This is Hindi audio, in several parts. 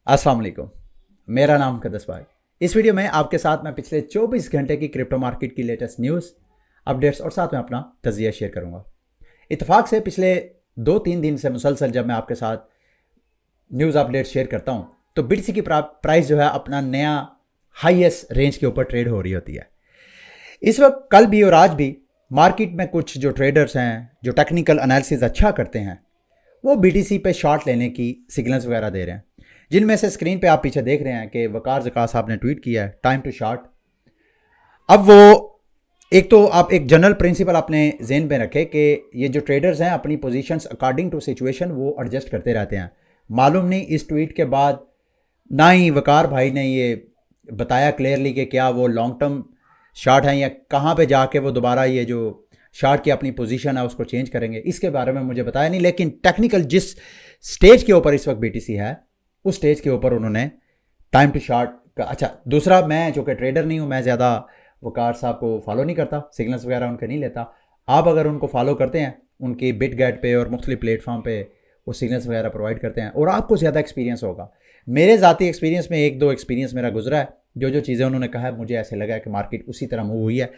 अस्सलाम वालेकुम। मेरा नाम कदस भाई। इस वीडियो में आपके साथ मैं पिछले 24 घंटे की क्रिप्टो मार्केट की लेटेस्ट न्यूज़ अपडेट्स और साथ में अपना तजिया शेयर करूंगा। इत्तेफाक से पिछले 2-3 दिन से मुसलसल जब मैं आपके साथ न्यूज़ अपडेट शेयर करता हूं तो BTC की प्राइस जो है अपना नया हाईएस्ट रेंज के ऊपर ट्रेड हो रही होती है। इस वक्त कल भी और आज भी मार्केट में कुछ जो ट्रेडर्स हैं जो टेक्निकल एनालिसिस अच्छा करते हैं वो BTC पे शॉर्ट लेने की सिग्नल्स वगैरह दे रहे हैं, जिनमें से स्क्रीन पे आप पीछे देख रहे हैं कि वकार ज़का साहब ने ट्वीट किया है टाइम टू शॉर्ट। अब वो एक तो आप एक जनरल प्रिंसिपल अपने जेहन में रखें कि ये जो ट्रेडर्स हैं अपनी पोजीशंस अकॉर्डिंग टू सिचुएशन वो एडजस्ट करते रहते हैं। मालूम नहीं इस ट्वीट के बाद ना ही वकार भाई ने ये बताया क्लियरली कि क्या वो लॉन्ग टर्म शॉर्ट हैं या कहाँ पे जाके वो दोबारा ये जो शॉर्ट की अपनी पोजीशन है उसको चेंज करेंगे, इसके बारे में मुझे बताया नहीं। लेकिन टेक्निकल जिस स्टेज के ऊपर इस वक्त BTC है उस स्टेज के ऊपर उन्होंने टाइम टू शॉर्ट का अच्छा। दूसरा, मैं जो कि ट्रेडर नहीं हूँ, मैं ज़्यादा वकार साहब को फॉलो नहीं करता, सिग्नल्स वगैरह उनके नहीं लेता। आप अगर उनको फॉलो करते हैं उनकी बिटगेट पे और मुख्तलिफ प्लेटफॉर्म पे वो सिग्नल्स वगैरह प्रोवाइड करते हैं और आपको ज़्यादा एक्सपीरियंस होगा। मेरे ज़ाती एक्सपीरियंस में 1-2 एक्सपीरियंस मेरा गुजरा है। जो चीज़ें उन्होंने कहा है मुझे ऐसे लगा है कि मार्केट उसी तरह मूव हुई है।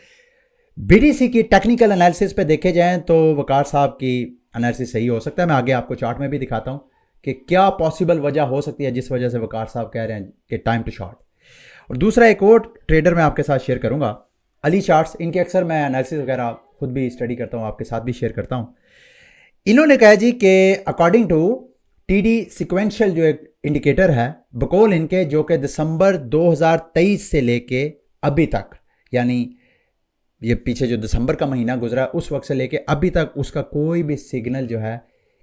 BTC की टेक्निकल एनालिसिस पे देखे जाएँ तो वकार साहब की एनालिसिस सही हो सकता है। मैं आगे आपको चार्ट में भी दिखाता हूँ कि क्या पॉसिबल वजह हो सकती है जिस वजह से वकार साहब कह रहे हैं कि टाइम टू शॉर्ट। और दूसरा एक और ट्रेडर मैं आपके साथ शेयर करूंगा, अली चार्ट्स। इनके अक्सर मैं एनालिसिस वगैरह खुद भी स्टडी करता हूं, आपके साथ भी शेयर करता हूं। इन्होंने कहा जी कि अकॉर्डिंग टू TD सिक्वेंशियल जो एक इंडिकेटर है बकौल इनके, जो कि दिसंबर 2023 से लेके अभी तक, यानी ये पीछे जो दिसंबर का महीना गुजरा उस वक्त से लेके अभी तक उसका कोई भी सिग्नल जो है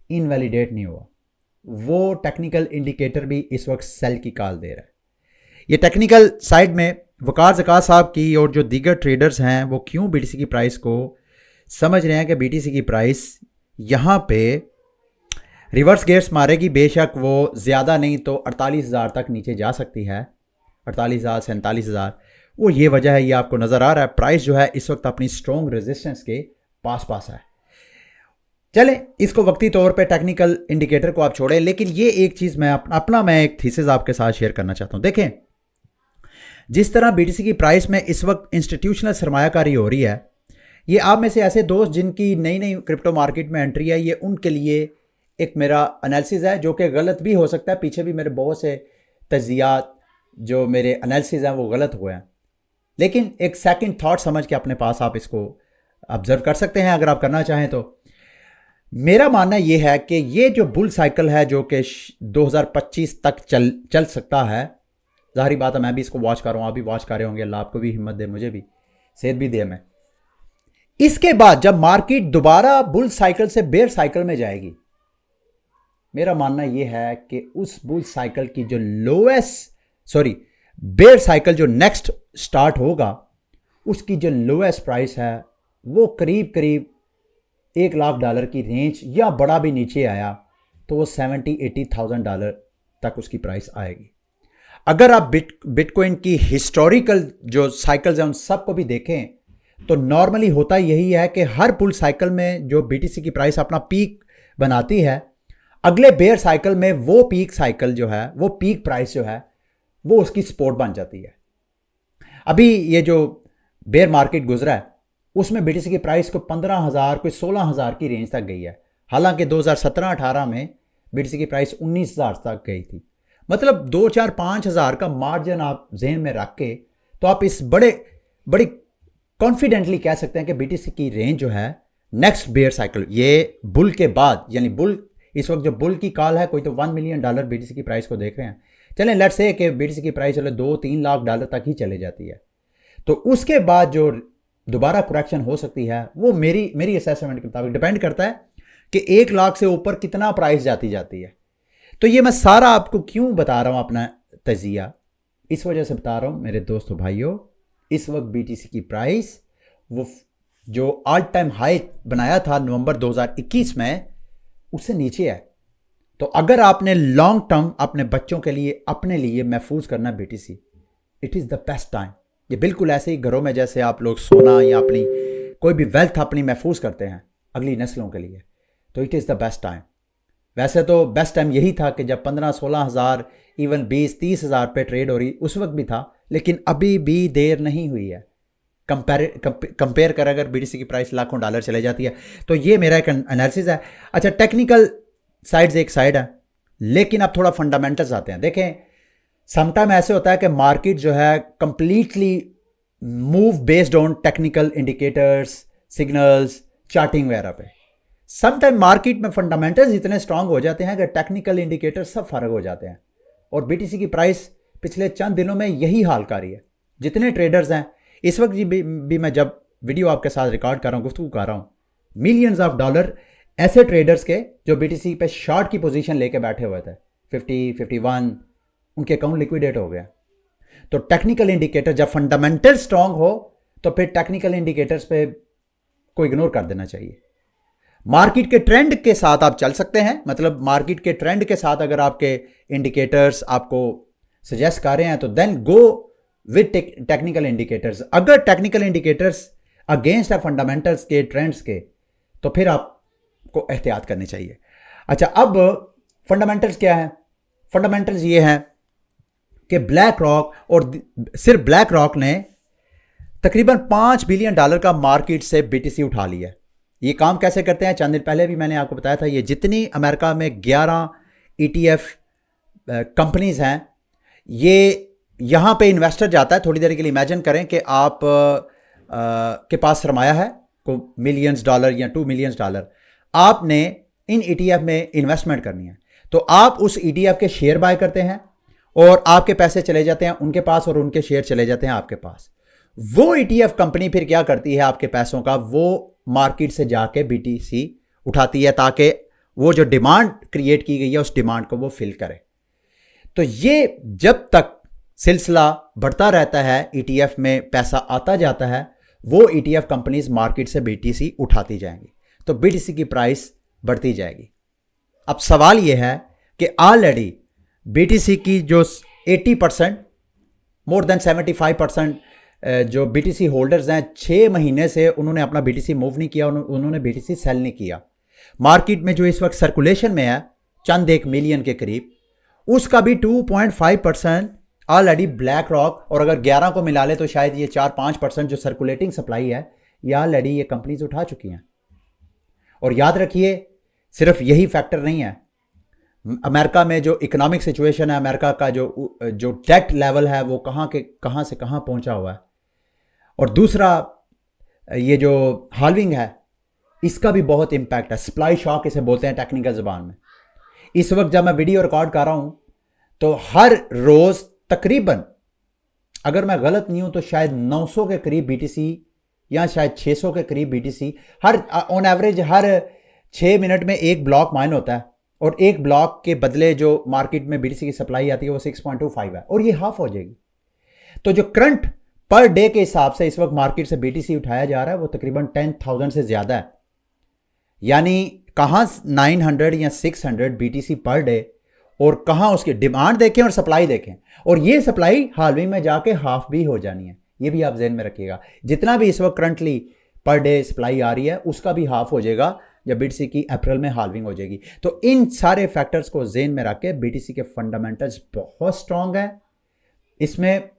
इनवैलिडेट नहीं हुआ। वो टेक्निकल इंडिकेटर भी इस वक्त सेल की कॉल दे रहा है। ये टेक्निकल साइड में वकार ज़का साहब की और जो दीगर ट्रेडर्स हैं वो क्यों BTC की प्राइस को समझ रहे हैं कि BTC की प्राइस यहाँ पे रिवर्स गेयर्स मारेगी। बेशक वो ज़्यादा नहीं तो 48,000 तक नीचे जा सकती है, 48,000 से 39,000। वो ये वजह है, ये आपको नज़र आ रहा है प्राइस जो है इस वक्त अपनी स्ट्रॉन्ग रेजिस्टेंस के पास है। चलें, इसको वक्ती तौर पे टेक्निकल इंडिकेटर को आप छोड़ें, लेकिन ये एक चीज़ मैं एक थीसिस आपके साथ शेयर करना चाहता हूँ। देखें, जिस तरह BTC की प्राइस में इस वक्त इंस्टीट्यूशनल सरमायाकारी हो रही है, ये आप में से ऐसे दोस्त जिनकी नई नई क्रिप्टो मार्केट में एंट्री है, ये उनके लिए एक मेरा एनालिसिस है जो कि गलत भी हो सकता है। पीछे भी मेरे बहुत से तज्जियात जो मेरे एनालिसिस हैं वो गलत हुए हैं, लेकिन एक सेकंड थॉट समझ के अपने पास आप इसको ऑब्जर्व कर सकते हैं अगर आप करना चाहें तो। मेरा मानना यह है कि ये जो बुल साइकिल है जो कि 2025 तक चल सकता है, ज़ाहिर बात है मैं भी इसको वॉच कर रहा हूँ, आप भी वॉच कर रहे होंगे, अल्लाह आपको भी हिम्मत दे, मुझे भी सेहत भी दे। मैं इसके बाद जब मार्केट दोबारा बुल साइकिल से बेयर साइकिल में जाएगी, मेरा मानना यह है कि उस बुल साइकिल की जो बेयर साइकिल जो नेक्स्ट स्टार्ट होगा उसकी जो लोएस्ट प्राइस है वो करीब करीब $1,00,000 की रेंज या बड़ा भी नीचे आया तो वो $70,000-80,000 तक उसकी प्राइस आएगी। अगर आप बिटकॉइन की हिस्टोरिकल जो साइकिल्स हैं उन सबको भी देखें तो नॉर्मली होता यही है कि हर बुल साइकिल में जो BTC की प्राइस अपना पीक बनाती है, अगले बेयर साइकिल में वो पीक साइकिल जो है, वो पीक प्राइस जो है वो उसकी सपोर्ट बन जाती है। अभी ये जो बेयर मार्केट गुजरा है उसमें BTC की प्राइस को 15,000 कोई 16,000 की रेंज तक गई है। हालांकि 2017-18 में BTC की प्राइस 19,000 तक गई थी। मतलब 2-4-5,000 का मार्जिन आप जेहन में रख के तो आप इस बड़ी कॉन्फिडेंटली कह सकते हैं कि BTC की रेंज जो है नेक्स्ट बेयर साइकिल, ये बुल के बाद, यानी बुल इस वक्त जो बुल की कॉल है, कोई तो $1 मिलियन BTC की प्राइस को देख रहे हैं। चलें लेट्स से कि BTC की प्राइस चलो $2-3 लाख तक ही चले जाती है, तो उसके बाद जो दोबारा करेक्शन हो सकती है वो मेरी असेसमेंट के मुताबिक डिपेंड करता है कि 1 लाख से ऊपर कितना प्राइस जाती है। तो ये मैं सारा आपको क्यों बता रहा हूँ अपना तजिया, इस वजह से बता रहा हूँ मेरे दोस्तों भाइयों, इस वक्त BTC की प्राइस वो जो ऑल टाइम हाई बनाया था नवंबर 2021 में उससे नीचे है। तो अगर आपने लॉन्ग टर्म अपने बच्चों के लिए अपने लिए महफूज करना BTC, it is the best time. ये बिल्कुल ऐसे ही घरों में जैसे आप लोग सोना या अपनी कोई भी वेल्थ अपनी महफूज करते हैं अगली नस्लों के लिए, तो it is the best time. वैसे तो बेस्ट टाइम यही था कि जब 15-16 हज़ार इवन 20-30 हज़ार पे ट्रेड हो रही, उस वक्त भी था, लेकिन अभी भी देर नहीं हुई है। कंपेयर कर अगर बीटीसी की प्राइस लाखों डॉलर चले जाती है। तो ये मेरा एक एनालिसिस है। अच्छा, टेक्निकल साइड्स एक साइड है, लेकिन अब थोड़ा फंडामेंटल्स आते हैं। देखें, समटाइम ऐसे होता है कि मार्केट जो है completely move based on technical indicators, signals, charting वगैरह पे। समटाइम मार्केट में फंडामेंटल्स इतने स्ट्रांग हो जाते हैं कि टेक्निकल इंडिकेटर सब फर्क हो जाते हैं। और बीटीसी की प्राइस पिछले चंद दिनों में यही हाल कर रही है। जितने ट्रेडर्स हैं इस वक्त भी मैं जब वीडियो आपके साथ रिकॉर्ड कर रहा हूँ, गुफ्तगू कर रहा हूँ, मिलियंस ऑफ डॉलर ऐसे ट्रेडर्स के जो बीटीसी पे शॉर्ट की पोजीशन लेके बैठे हुए थे, 50, 51, उनके अकाउंट लिक्विडेट हो गया। तो टेक्निकल इंडिकेटर जब फंडामेंटल स्ट्रांग हो तो फिर टेक्निकल इंडिकेटर्स पे को इग्नोर कर देना चाहिए। मार्केट के ट्रेंड के साथ आप चल सकते हैं, मतलब मार्केट के ट्रेंड के साथ अगर आपके इंडिकेटर्स आपको सजेस्ट कर रहे हैं तो then go with technical indicators. अगर टेक्निकल इंडिकेटर्स अगेंस्ट है फंडामेंटल्स के, ट्रेंड्स के, तो फिर आपको एहतियात करनी चाहिए। अच्छा, अब फंडामेंटल्स क्या है? फंडामेंटल्स ये हैं कि ब्लैक रॉक, और सिर्फ ब्लैक रॉक ने तकरीबन $5 बिलियन का मार्केट से बीटीसी उठा लिया है। ये काम कैसे करते हैं? चंद दिन पहले भी मैंने आपको बताया था। ये जितनी अमेरिका में 11 ETF कंपनीज हैं, ये यहाँ पे इन्वेस्टर जाता है। थोड़ी देर के लिए इमेजिन करें कि आप के पास सरमाया है को मिलियंस डॉलर या $2 मिलियन, आपने इन ETF में इन्वेस्टमेंट करनी है। तो आप उस ETF के शेयर बाय करते हैं और आपके पैसे चले जाते हैं उनके पास और उनके शेयर चले जाते हैं आपके पास। वो ETF कंपनी फिर क्या करती है? आपके पैसों का वो मार्केट से जाके बीटीसी उठाती है ताकि वो जो डिमांड क्रिएट की गई है उस डिमांड को वो फिल करे। तो ये जब तक सिलसिला बढ़ता रहता है, ETF में पैसा आता जाता है, वो ETF कंपनीज मार्केट से बीटीसी उठाती जाएंगी, तो बीटीसी की प्राइस बढ़ती जाएगी। अब सवाल ये है कि ऑलरेडी बीटीसी की जो 80%, मोर देन 75% जो बीटीसी होल्डर्स हैं, 6 महीने से उन्होंने अपना बीटीसी मूव नहीं किया, उन्होंने बीटीसी सेल नहीं किया। मार्केट में जो इस वक्त सर्कुलेशन में है चंद 1 मिलियन के करीब, उसका भी 2.5% ऑलरेडी ब्लैक रॉक, और अगर 11 को मिला ले तो शायद ये 4-5% जो सर्कुलेटिंग सप्लाई है ये ऑलरेडी ये कंपनीज उठा चुकी हैं। और याद रखिए, सिर्फ यही फैक्टर नहीं है। अमेरिका में जो इकोनॉमिक सिचुएशन है, अमेरिका का जो डेट लेवल है वो कहाँ से कहाँ पहुंचा हुआ है। और दूसरा, ये जो हाल्विंग है इसका भी बहुत इंपैक्ट है। सप्लाई शॉक इसे बोलते हैं टेक्निकल ज़बान में। इस वक्त जब मैं वीडियो रिकॉर्ड कर रहा हूं तो हर रोज़ तकरीबन, अगर मैं गलत नहीं हूं तो शायद 900 के करीब बीटीसी या शायद 600 के करीब BTC her on average her 6 minute में एक ब्लॉक माइन होता है, और एक ब्लॉक के बदले जो मार्केट में बीटीसी की सप्लाई आती है वो 6.25 है, और ये हाफ हो जाएगी। तो जो करंट पर डे के हिसाब से इस वक्त मार्केट से बीटीसी उठाया जा रहा है वो तकरीबन 10,000 से ज़्यादा है। यानी कहाँ 900 या 600 बीटीसी पर डे, और कहाँ उसकी डिमांड देखें और सप्लाई देखें, और ये सप्लाई हाल्विंग में जाके हाफ भी हो जानी है। ये भी आप ज़हन में रखिएगा। जितना भी इस वक्त करंटली पर डे सप्लाई आ रही है उसका भी हाफ हो जाएगा जब बीटीसी की अप्रैल में हाल्विंग हो जाएगी। तो इन सारे फैक्टर्स को ज़हन में रख के बीटीसी के फंडामेंटल्स बहुत स्ट्रांग है। इसमें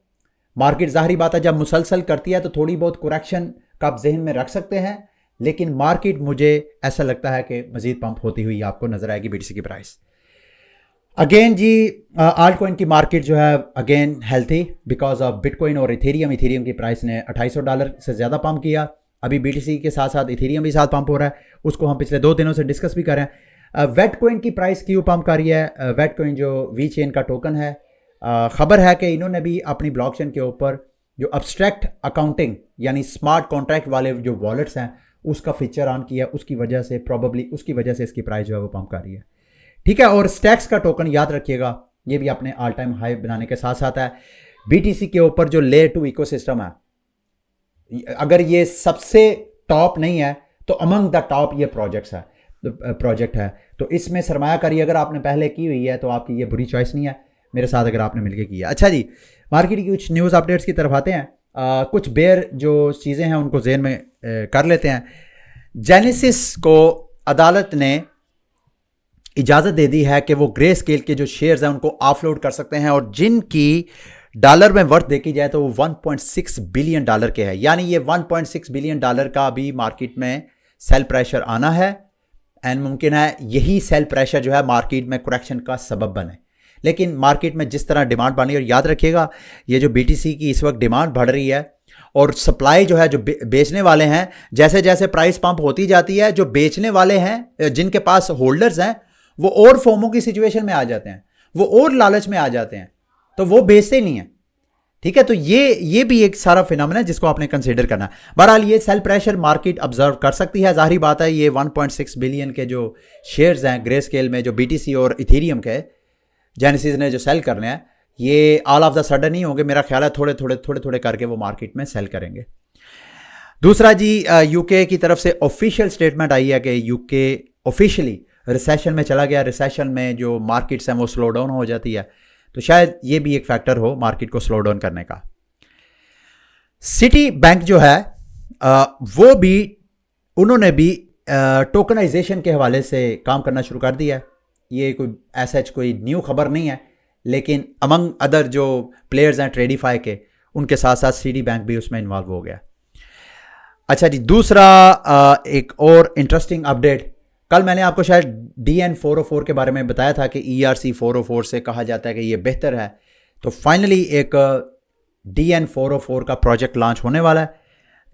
मार्केट ज़ाहिरी बात है जब मुसलसल करती है तो थोड़ी बहुत करेक्शन का आप जहन में रख सकते हैं, लेकिन मार्केट मुझे ऐसा लगता है कि मज़ीद पंप होती हुई आपको नज़र आएगी बीटीसी की प्राइस। अगेन जी, आल्ट कॉइन की मार्केट जो है again healthy because of bitcoin और इथेरियम की प्राइस ने $250 से ज़्यादा पंप किया। अभी बीटीसी के साथ साथ इथेरियम भी साथ पंप हो रहा है, उसको हम पिछले 2 दिनों से डिस्कस भी कर रहे हैं। वेटकॉइन की प्राइस क्यों पंप कर रही है? वेटकॉइन जो वी चेन का टोकन है, ख़बर है कि इन्होंने भी अपनी ब्लॉकचेन के ऊपर जो अब्स्ट्रैक्ट अकाउंटिंग यानी स्मार्ट कॉन्ट्रैक्ट वाले जो वॉलेट्स हैं उसका फीचर ऑन किया, उसकी वजह से प्रॉबली उसकी वजह से इसकी प्राइस जो है वो पंप कर रही है। ठीक है, और स्टैक्स का टोकन याद रखिएगा, ये भी अपने ऑल टाइम हाई बनाने के साथ साथ है। बीटीसी के ऊपर जो लेयर 2 इकोसिस्टम है, अगर ये सबसे टॉप नहीं है तो अमंग द टॉप ये प्रोजेक्ट है। तो इसमें सरमायाकारी अगर आपने पहले की हुई है तो आपकी ये बुरी चॉइस नहीं है मेरे साथ अगर आपने मिलकर किया। अच्छा जी, मार्केट की कुछ न्यूज़ अपडेट्स की तरफ आते हैं। कुछ बेयर जो चीज़ें हैं उनको ज़हन में कर लेते हैं। जेनेसिस को अदालत ने इजाज़त दे दी है कि वो ग्रे स्केल के जो शेयर्स हैं उनको ऑफलोड कर सकते हैं, और जिनकी डॉलर में वर्थ देखी जाए तो वो 1.6 बिलियन डॉलर के है। यानी ये 1.6 बिलियन डॉलर का अभी मार्केट में सेल प्रेशर आना है, एंड मुमकिन है यही सेल प्रेशर जो है मार्केट में करेक्शन का सबब बने। लेकिन मार्केट में जिस तरह डिमांड बढ़ी, और याद रखिएगा ये जो BTC की इस वक्त डिमांड बढ़ रही है और सप्लाई जो है, जो बेचने वाले हैं, जैसे जैसे प्राइस पंप होती जाती है, जो बेचने वाले हैं जिनके पास होल्डर्स हैं वो और फोमो की सिचुएशन में आ जाते हैं, वो और लालच में आ जाते हैं, तो वो बेचते नहीं है। ठीक है, तो ये भी एक सारा फिनोमेना है जिसको आपने कंसीडर करना है। बहरहाल ये सेल प्रेशर मार्केट ऑब्जर्व कर सकती है। जाहिर बात है ये 1.6 बिलियन के जो शेयर्स हैं ग्रे स्केल में, जो BTC और इथेरियम के जेनेसिस ने जो सेल करने हैं, ये ऑल ऑफ द सडन नहीं होंगे। मेरा ख्याल है थोड़े थोड़े करके वो मार्केट में सेल करेंगे। दूसरा जी, यूके की तरफ से ऑफिशियल स्टेटमेंट आई है कि यूके ऑफिशियली रिसेशन में चला गया। रिसेशन में जो मार्केट्स हैं वो स्लो डाउन हो जाती है, तो शायद ये भी एक फैक्टर हो मार्केट को स्लो डाउन करने का। सिटी बैंक जो है वो भी, उन्होंने भी टोकनाइजेशन के हवाले से काम करना शुरू कर दिया है। ये कोई ऐसा कोई न्यू खबर नहीं है, लेकिन अमंग अदर जो प्लेयर्स हैं ट्रेडिफाई के, उनके साथ साथ सिटी बैंक भी उसमें इन्वॉल्व हो गया। अच्छा जी, दूसरा एक और इंटरेस्टिंग अपडेट, कल मैंने आपको शायद DN 404 के बारे में बताया था कि ERC 404 से कहा जाता है कि ये बेहतर है। तो फाइनली एक DN 404 का प्रोजेक्ट लॉन्च होने वाला है,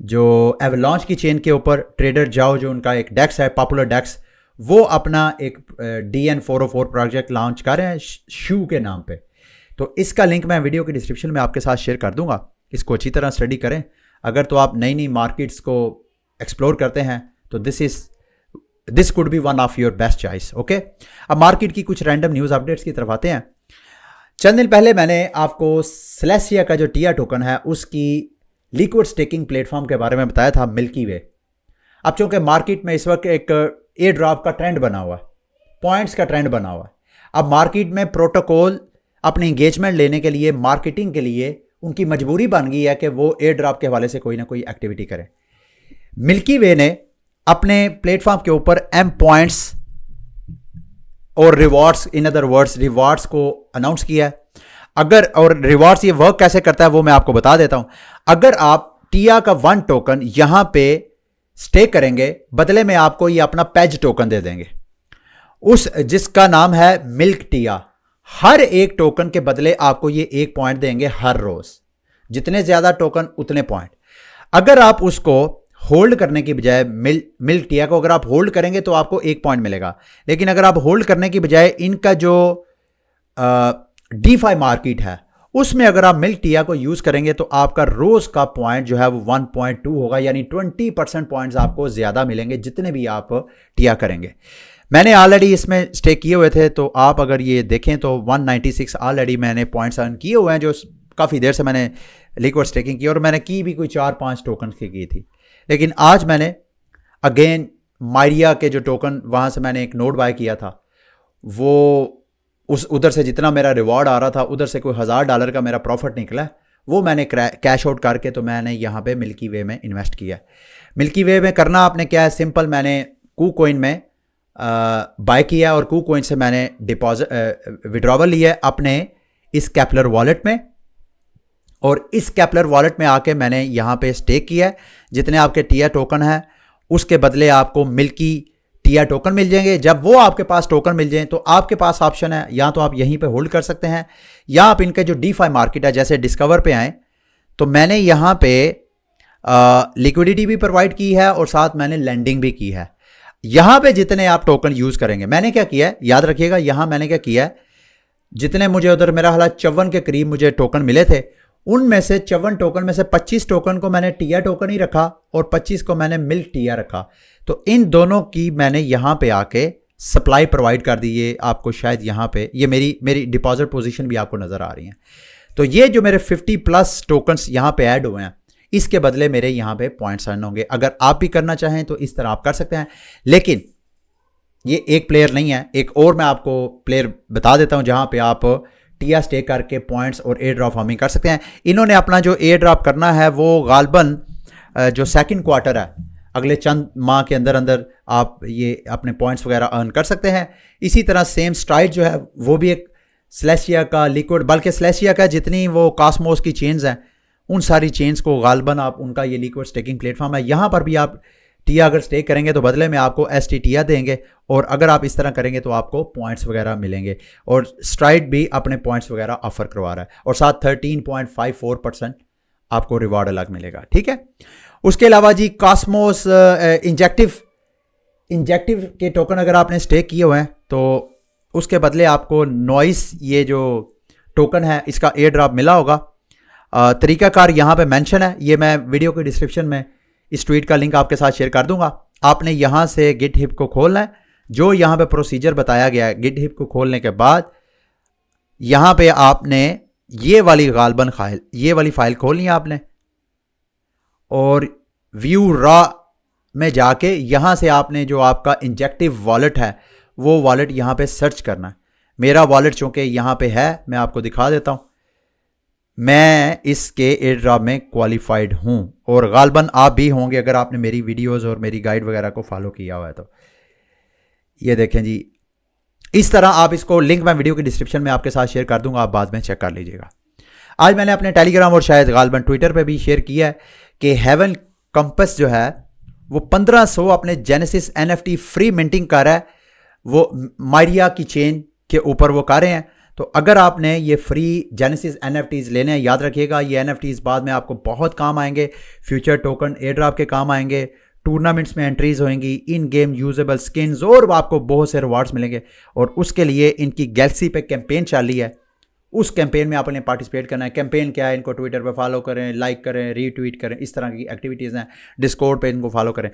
जो एवलॉन्च की चेन के ऊपर ट्रेडर जाओ, जो उनका एक डेक्स है, पॉपुलर डेक्स, वो अपना एक DN 404 प्रोजेक्ट लॉन्च कर रहे हैं शू के नाम पे। तो इसका लिंक मैं वीडियो के डिस्क्रिप्शन में आपके साथ शेयर कर दूंगा। इसको अच्छी तरह स्टडी करें। अगर तो आप नई नई मार्केट्स को एक्सप्लोर करते हैं तो this could be one of your best choice. Okay, अब मार्केट की कुछ रैंडम न्यूज़ अपडेट्स की तरफ आते हैं। चंद दिन पहले मैंने आपको सेलेसिया का जो टिया टोकन है उसकी लिक्विड स्टेकिंग प्लेटफॉर्म के बारे में बताया था, मिल्की वे। अब चूंकि मार्केट में इस वक्त एक एयर ड्रॉप का ट्रेंड बना हुआ है, पॉइंट्स का ट्रेंड बना हुआ है। अब मार्केट में प्रोटोकॉल अपनी इंगेजमेंट लेने के लिए, मार्केटिंग के लिए उनकी मजबूरी बन गई है कि वो एयर ड्रॉप के हवाले से कोई ना कोई एक्टिविटी करें। मिल्की वे ने अपने प्लेटफॉर्म के ऊपर M पॉइंट्स और rewards, in other words rewards को अनाउंस किया है। अगर, और रिवॉर्ड्स ये वर्क कैसे करता है वो मैं आपको बता देता हूं। अगर आप टिया का 1 टोकन यहां पे स्टे करेंगे, बदले में आपको ये अपना पेज टोकन दे देंगे, उस जिसका नाम है मिल्क टिया। हर एक टोकन के बदले आपको ये 1 पॉइंट देंगे हर रोज, जितने ज्यादा टोकन उतने पॉइंट। अगर आप उसको होल्ड करने की बजाय, मिल्क टिया को अगर आप होल्ड करेंगे तो आपको 1 पॉइंट मिलेगा। लेकिन अगर आप होल्ड करने की बजाय इनका जो DeFi मार्केट है उसमें अगर आप मिल्क टिया को यूज करेंगे तो आपका रोज का पॉइंट जो है वो 1.2 होगा, यानी 20% पॉइंट्स आपको ज्यादा मिलेंगे जितने भी आप टिया करेंगे। मैंने ऑलरेडी इसमें स्टेक किए हुए थे, तो आप अगर ये देखें तो 196 ऑलरेडी मैंने पॉइंट्स अर्न किए हुए हैं, जो काफ़ी देर से मैंने लिक्विड स्टेकिंग की, और मैंने की भी कोई 4-5 टोकन की थी। लेकिन आज मैंने अगेन मायरिया के जो टोकन, वहाँ से मैंने एक नोट बाय किया था, वो उधर से जितना मेरा रिवॉर्ड आ रहा था उधर से कोई $1000 का मेरा प्रॉफिट निकला, वो मैंने कैश आउट करके तो मैंने यहाँ पे मिल्की वे में इन्वेस्ट किया। मिल्की वे में करना आपने क्या है, सिंपल, मैंने KuCoin में बाय किया और KuCoin से मैंने डिपॉजिट विड्रॉवल लिया अपने इस कैपलर वॉलेट में, और इस कैपलर वॉलेट में आके मैंने यहाँ पे स्टेक किया है। जितने आपके टिया टोकन है उसके बदले आपको मिल्की टिया टोकन मिल जाएंगे। जब वो आपके पास टोकन मिल जाए तो आपके पास ऑप्शन है, या तो आप यहीं पे होल्ड कर सकते हैं, या आप इनके जो DeFi मार्केट है जैसे डिस्कवर पे आए तो मैंने यहाँ पे लिक्विडिटी भी प्रोवाइड की है और साथ मैंने लैंडिंग भी की है। यहाँ पे जितने आप टोकन यूज करेंगे, मैंने क्या किया है याद रखिएगा, यहाँ मैंने क्या किया है, जितने मुझे उधर मेरा हालात 54 के करीब मुझे टोकन मिले थे, उनमें से 54 टोकन में से 25 टोकन को मैंने टिया टोकन ही रखा और 25 को मैंने मिल्क टिया रखा। तो इन दोनों की मैंने यहाँ पे आके सप्लाई प्रोवाइड कर दी। ये आपको शायद यहाँ पे ये मेरी डिपॉजिट पोजीशन भी आपको नज़र आ रही है। तो ये जो मेरे 50+ टोकन्स यहाँ पे ऐड हुए हैं, इसके बदले मेरे यहाँ पे पॉइंट्स अर्न होंगे। अगर आप भी करना चाहें तो इस तरह आप कर सकते हैं। लेकिन ये एक प्लेयर नहीं है, एक और मैं आपको प्लेयर बता देता हूँ जहाँ पे आप टिया स्टेक करके पॉइंट्स और एयर ड्रॉप फार्मिंग कर सकते हैं। इन्होंने अपना जो एयर ड्रॉप करना है वो गालबन जो सेकंड क्वार्टर है अगले चंद माह के अंदर अंदर आप ये अपने पॉइंट्स वगैरह अर्न कर सकते हैं। इसी तरह सेम स्ट्राइड जो है वो भी एक स्लेशिया का लिक्विड, बल्कि स्लेशिया का जितनी वो कॉस्मोस की चेन्स हैं उन सारी चेन्स को गालबन आप उनका ये लिक्विड स्टेकिंग प्लेटफॉर्म है। यहाँ पर भी आप टिया अगर स्टेक करेंगे तो बदले में आपको ST टिया देंगे, और अगर आप इस तरह करेंगे तो आपको पॉइंट्स वगैरह मिलेंगे। और स्ट्राइड भी अपने पॉइंट्स वगैरह ऑफर करवा रहा है और साथ 13.54% आपको रिवार्ड अलग मिलेगा। ठीक है, उसके अलावा जी कॉस्मोस इंजेक्टिव के टोकन अगर आपने स्टेक किए हुए हैं तो उसके बदले आपको नॉइस ये जो टोकन है इसका एयर ड्रॉप मिला होगा। तरीकाकार यहाँ पे मेंशन है, ये मैं वीडियो के डिस्क्रिप्शन में इस ट्वीट का लिंक आपके साथ शेयर कर दूंगा। आपने यहाँ से गिटहिब को खोलना है, जो यहाँ पे प्रोसीजर बताया गया है। गिटहिब को खोलने के बाद यहाँ पे आपने ये वाली गालबन फाइल, ये वाली फाइल खोलनी है आपने, और व्यू रॉ में जाके यहाँ से आपने जो आपका इंजेक्टिव वॉलेट है वो वॉलेट यहाँ पे सर्च करना है। मेरा वॉलेट चूँकि यहाँ पे है, मैं आपको दिखा देता हूँ। मैं इसके एयर ड्रॉप में क्वालिफाइड हूँ और गालबन आप भी होंगे अगर आपने मेरी वीडियोस और मेरी गाइड वगैरह को फॉलो किया हुआ है। तो ये देखें जी, इस तरह आप इसको लिंक मैं वीडियो के डिस्क्रिप्शन में आपके साथ शेयर कर दूंगा, आप बाद में चेक कर लीजिएगा। आज मैंने अपने टेलीग्राम और शायद गालबन ट्विटर पे भी शेयर किया है कि हेवन कंपस जो है वो 1500 अपने जेनेसिस NFT फ्री मिंटिंग कर रहा है, वो मायरिया की चेन के ऊपर वो कर रहे हैं। तो अगर आपने ये फ्री जेनेसिस NFTs लेने हैं, याद रखिएगा ये NFTs बाद में आपको बहुत काम आएंगे। फ्यूचर टोकन एयर ड्रॉप के काम आएंगे, टूर्नामेंट्स में एंट्रीज होंगी, इन गेम यूजेबल स्किन्स और आपको बहुत से रिवार्ड्स मिलेंगे। और उसके लिए इनकी गैलेक्सी पे कैंपेन चल रही है, उस कैंपेन में आपने पार्टिसिपेट करना है। कैंपेन क्या है, इनको ट्विटर पे फॉलो करें, लाइक करें, रीट्वीट करें, इस तरह की एक्टिविटीज़ हैं। डिस्कॉर्ड पे इनको फॉलो करें,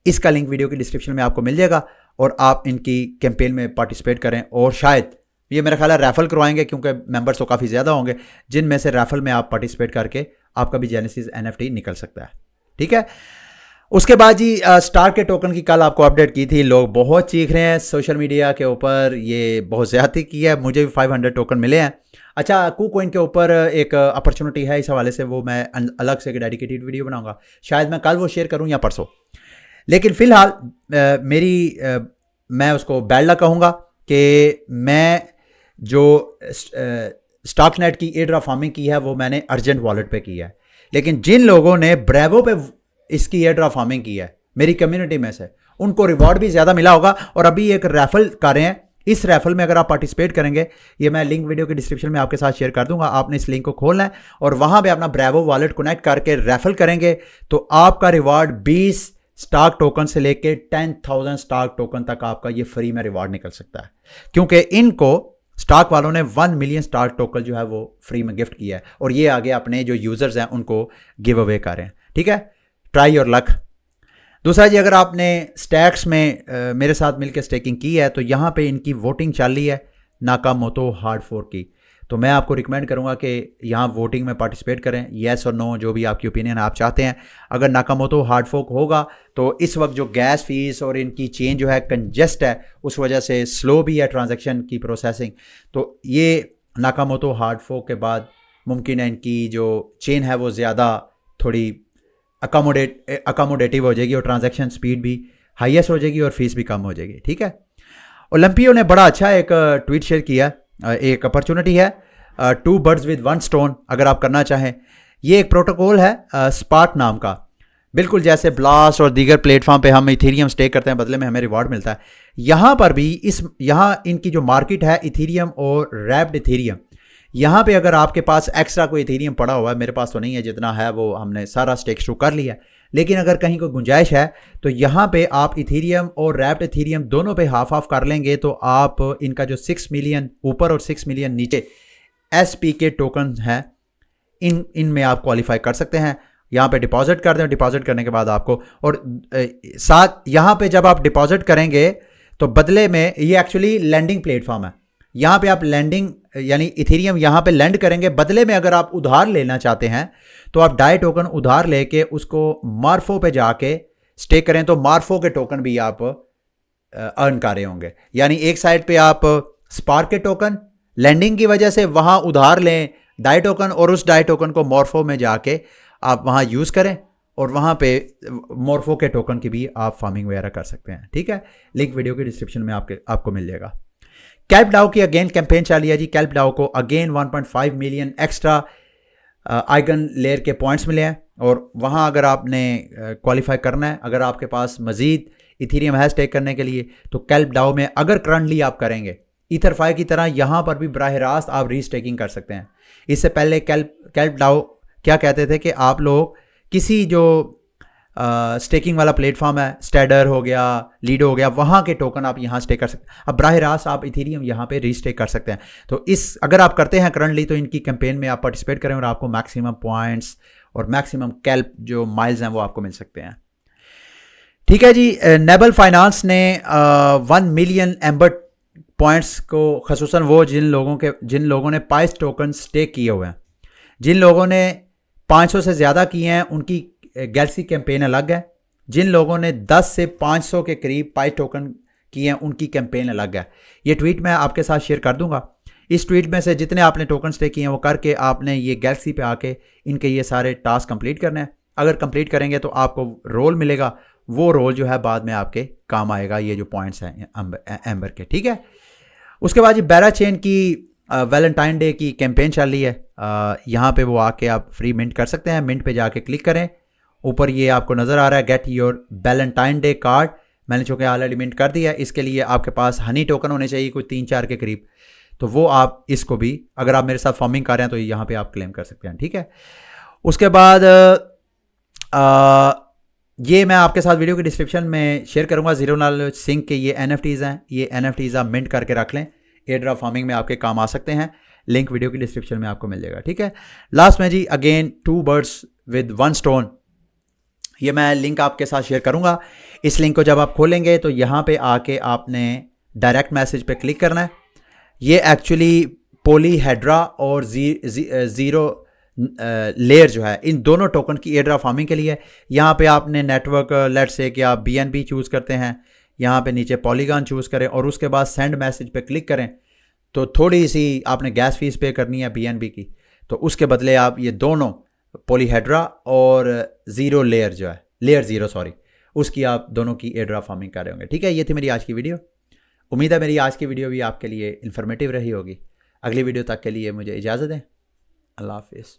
इसका लिंक वीडियो की डिस्क्रिप्शन में आपको मिल जाएगा और आप इनकी कैंपेन में पार्टिसिपेट करें। और शायद ये मेरा ख्याल है रैफल करवाएंगे, क्योंकि मेंबर्स तो काफ़ी ज़्यादा होंगे, जिनमें से रैफल में आप पार्टिसिपेट करके आपका भी जेनेसिस NFT निकल सकता है। ठीक है, उसके बाद जी स्टार के टोकन की कल आपको अपडेट की थी। लोग बहुत चीख रहे हैं सोशल मीडिया के ऊपर, ये बहुत ज़्यादती की है। मुझे भी 500 टोकन मिले हैं। अच्छा, KuCoin के ऊपर एक अपॉर्चुनिटी है इस हवाले से, वो मैं अलग से एक डेडिकेटेड वीडियो बनाऊंगा, शायद मैं कल वो शेयर करूं या परसों। लेकिन फ़िलहाल मैं उसको बैड लक कहूँगा कि मैं जो स्टॉकनेट की एयर ड्रॉप फार्मिंग की है वो मैंने अर्जेंट वॉलेट पे की है। लेकिन जिन लोगों ने ब्रेवो पे इसकी एयर ड्रॉप फार्मिंग की है मेरी कम्युनिटी में से, उनको रिवॉर्ड भी ज़्यादा मिला होगा। और अभी एक रैफल कर रहे हैं, इस रैफल में अगर आप पार्टिसिपेट करेंगे, ये मैं लिंक वीडियो के डिस्क्रिप्शन में आपके साथ शेयर कर दूंगा। आपने इस लिंक को खोलना है और वहाँ पे अपना ब्रेवो वॉलेट कनेक्ट करके रैफल करेंगे तो आपका रिवॉर्ड 20 स्टॉक टोकन से लेके 10,000 स्टॉक टोकन तक आपका ये फ्री में रिवॉर्ड निकल सकता है, क्योंकि इनको स्टॉक वालों ने 1 मिलियन स्टॉक टोकन जो है वो फ्री में गिफ्ट किया है और ये आगे अपने जो यूजर्स हैं उनको गिव अवे कर रहे हैं। ठीक है, ट्राई योर लक। दूसरा जी, अगर आपने स्टैक्स में मेरे साथ मिलकर स्टेकिंग की है तो यहाँ पे इनकी वोटिंग चल रही है नाकामोटो हार्ड फोर्क की। तो मैं आपको रिकमेंड करूँगा कि यहाँ वोटिंग में पार्टिसिपेट करें, येस और नो, जो भी आपकी ओपिनियन आप चाहते हैं। अगर नाकामोटो हार्ड फोर्क होगा तो इस वक्त जो गैस फीस और इनकी चेन जो है कंजेस्ट है, उस वजह से स्लो भी है ट्रांजैक्शन की प्रोसेसिंग। तो ये नाकामोटो हार्ड फोर्क के बाद मुमकिन है इनकी जो चेन है वो ज़्यादा थोड़ी अकोमोडेटिव हो जाएगी और ट्रांजैक्शन स्पीड भी हाईएस्ट हो जाएगी और फीस भी कम हो जाएगी। ठीक है, ओलंपियो ने बड़ा अच्छा एक ट्वीट शेयर किया, एक अपॉर्चुनिटी है 2 birds with 1 stone अगर आप करना चाहें। ये एक प्रोटोकॉल है स्पार्क नाम का, बिल्कुल जैसे ब्लास्ट और दीगर प्लेटफॉर्म पे हम इथीरियम स्टेक करते हैं, बदले में हमें रिवॉर्ड मिलता है। यहाँ पर भी यहाँ इनकी जो मार्केट है इथीरियम और रैप्ड इथीरियम, यहाँ पे अगर आपके पास एक्स्ट्रा कोई इथीरियम पड़ा हुआ है, मेरे पास तो नहीं है, जितना है वो हमने सारा स्टेक शुरू कर लिया है, लेकिन अगर कहीं कोई गुंजाइश है तो यहाँ पे आप इथीरियम और रैप्ड इथीरियम दोनों पे हाफ हाफ कर लेंगे तो आप इनका जो 6 मिलियन ऊपर और 6 मिलियन नीचे SPK टोकन हैं, इनमें आप क्वालिफाई कर सकते हैं। यहाँ पे डिपॉजिट कर दें, डिपॉजिट करने के बाद आपको, और साथ यहाँ पे जब आप डिपॉजिट करेंगे तो बदले में, ये एक्चुअली लैंडिंग प्लेटफॉर्म है, यहाँ पे आप लैंडिंग यानी इथेरियम यहाँ पे लैंड करेंगे। बदले में अगर आप उधार लेना चाहते हैं तो आप डाई टोकन उधार लेके उसको मार्फो पे जाके स्टेक करें तो मार्फो के टोकन भी आप अर्न कर रहे होंगे। यानी एक साइड पे आप स्पार्क के टोकन लैंडिंग की वजह से वहाँ उधार लें डाई टोकन और उस डाई टोकन को मार्फो में जाके आप वहाँ यूज़ करें और वहाँ पे मॉर्फो के टोकन की भी आप फार्मिंग वगैरह कर सकते हैं। ठीक है, लिंक वीडियो के डिस्क्रिप्शन में आपको मिल जाएगा। कैल्प डाओ की अगेन कैंपेन चली है जी। कैल्प डाओ को again 1.5 million extra eigen layer के पॉइंट्स मिले हैं, और वहाँ अगर आपने क्वालिफाई करना है, अगर आपके पास मजीद इथीरियम है स्टेक करने के लिए, तो कैल्प डाओ में अगर करंटली आप करेंगे ईथरफाई की तरह यहाँ पर भी बराह रास्त आप रीस्टेकिंग कर सकते हैं। इससे पहले कैल्प डाओ क्या कहते थे कि आप लोग किसी जो स्टेकिंग वाला प्लेटफॉर्म है, स्टेडर हो गया, लीडो हो गया, वहाँ के टोकन आप यहाँ स्टेक कर सकते हैं। अब बराह रास्त आप इथीरियम यहाँ पे रीस्टेक कर सकते हैं। तो अगर आप करते हैं करंटली, तो इनकी कैंपेन में आप पार्टिसिपेट करें और आपको मैक्सिमम पॉइंट्स और मैक्सिमम कैल्प जो माइल्स हैं वो आपको मिल सकते हैं। ठीक है जी। नेबल फाइनेंस ने 1 मिलियन एम्बर पॉइंट्स को, खसूसन वो जिन लोगों ने पाइस टोकन स्टेक किए हुए हैं, जिन लोगों ने 500 से ज़्यादा किए हैं, उनकी गैलेक्सी कैंपेन अलग है। जिन लोगों ने 10 से 500 के करीब पाइस टोकन किए हैं, उनकी कैंपेन अलग है। ये ट्वीट मैं आपके साथ शेयर कर दूंगा। इस ट्वीट में से जितने आपने टोकन स्टेक किए हैं वो करके आपने ये गैलेक्सी पे आके इनके ये सारे टास्क कंप्लीट करने हैं। अगर कंप्लीट करेंगे तो आपको रोल मिलेगा, वो रोल जो है बाद में आपके काम आएगा, ये जो पॉइंट्स हैं एम्बर के। ठीक है, उसके बाद ये बैरा चेन की वैलेंटाइन डे की कैंपेन चल रही है। यहाँ पे वो आके आप फ्री मिंट कर सकते हैं। मिंट पे जाके क्लिक करें, ऊपर ये आपको नज़र आ रहा है get your Valentine day card. मैंने चूँकि ऑलरेडी मिंट कर दिया है। इसके लिए आपके पास हनी टोकन होने चाहिए कोई 3-4 के करीब, तो वो आप इसको भी, अगर आप मेरे साथ फार्मिंग कर रहे हैं तो यहाँ पे आप क्लेम कर सकते हैं। ठीक है, उसके बाद ये मैं आपके साथ वीडियो के डिस्क्रिप्शन में शेयर करूंगा जीरो नॉलेज सिंक के ये NFTs हैं। ये NFTs आप मिंट करके रख लें, एयर ड्रॉप फार्मिंग में आपके काम आ सकते हैं। लिंक वीडियो की डिस्क्रिप्शन में आपको मिल जाएगा। ठीक है, लास्ट में जी अगेन 2 बर्ड्स विद 1 स्टोन, ये मैं लिंक आपके साथ शेयर करूंगा। इस लिंक को जब आप खोलेंगे तो यहाँ पे आके आपने डायरेक्ट मैसेज पे क्लिक करना है। ये एक्चुअली पॉलीहेड्रा और जीरो लेयर जो है, इन दोनों टोकन की एयर ड्रॉप फार्मिंग के लिए यहाँ पे आपने नेटवर्क, लेट्स से कि आप BNB चूज़ करते हैं, यहाँ पे नीचे पॉलीगॉन चूज़ करें और उसके बाद सेंड मैसेज पे क्लिक करें। तो थोड़ी सी आपने गैस फीस पे करनी है BNB की, तो उसके बदले आप ये दोनों पॉलीहेड्रा और ज़ीरो लेयर जो है, लेयर ज़ीरो सॉरी, उसकी आप दोनों की एयर ड्रॉप फार्मिंग कर रहे होंगे। ठीक है, ये थी मेरी आज की वीडियो। उम्मीद है मेरी आज की वीडियो भी आपके लिए इन्फॉर्मेटिव रही होगी। अगली वीडियो तक के लिए मुझे इजाज़त दें। अल्लाह हाफिज़।